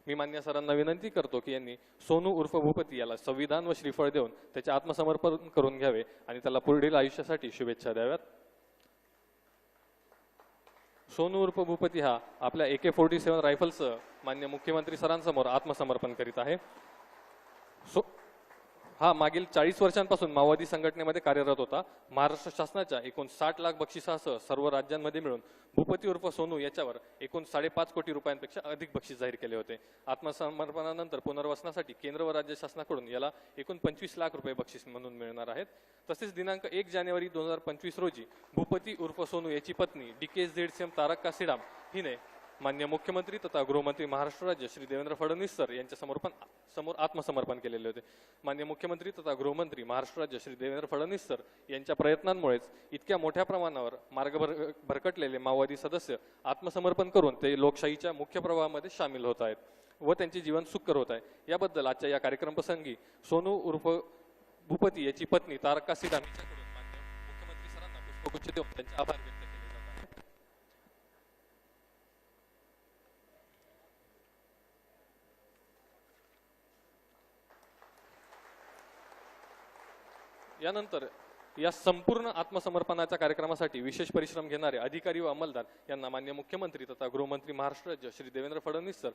मी मान्य सरांना विनंती करतो की यांनी सोनू उर्फ भूपती याला संविधान व श्रीफळ देऊन त्याचे आत्मसमर्पण करून घ्यावे आणि त्याला पुढील आयुष्यासाठी शुभेच्छा द्याव्यात। सोनू उर्फ भूपती हा आपल्या AK-47 रायफलसह मान्य मुख्यमंत्री सरांसमोर आत्मसमर्पण करीत आहे। हा मागील 40 वर्षांपासून माओवादी संघटनेमध्ये कार्यरत होता। महाराष्ट्र शासनाच्या एकूण 60 लाख बक्षिसासह सर्व राज्यांमध्ये मिळून भूपती उर्फ सोनू याच्यावर एकूण 5.5 कोटी रुपयांपेक्षा अधिक बक्षीस जाहीर केले होते। आत्मसमर्पणानंतर पुनर्वसनासाठी केंद्र व राज्य शासनाकडून याला एकूण 25 लाख रुपये बक्षीस म्हणून मिळणार आहेत। तसेच दिनांक 1 जानेवारी 2025 रोजी भूपती उर्फ सोनू याची पत्नी DKZCM तारक्का सीडाम हिने मान्य मुख्यमंत्री तथा गृहमंत्री महाराष्ट्र राज्य श्री देवेंद्र फडणवीस सर यांच्या समोर आत्मसमर्पण केलेले होते। मान्य मुख्यमंत्री तथा गृहमंत्री महाराष्ट्र राज्य श्री देवेंद्र फडणवीस सर यांच्या प्रयत्नांमुळेच इतक्या मोठ्या प्रमाणावर मार्ग भरकटलेले माओवादी सदस्य आत्मसमर्पण करून ते लोकशाहीच्या मुख्य प्रवाहामध्ये सामील होत आहेत व त्यांचे जीवन सुखकर होत आहे। याबद्दल आजच्या या कार्यक्रम प्रसंगी सोनू उर्फ भूपती याची पत्नी तारक्का सीडाम यांच्याकडून मान्य मुख्यमंत्री सरांना पुष्पगुच्छ देऊन त्यांचे आभार व्यक्त केले जात आहेत। यानंतर या संपूर्ण आत्मसमर्पणाच्या कार्यक्रमासाठी विशेष परिश्रम घेणारे अधिकारी व अंमलदार यांना मान्य मुख्यमंत्री तथा गृहमंत्री महाराष्ट्र राज्य श्री देवेंद्र फडणवीस सर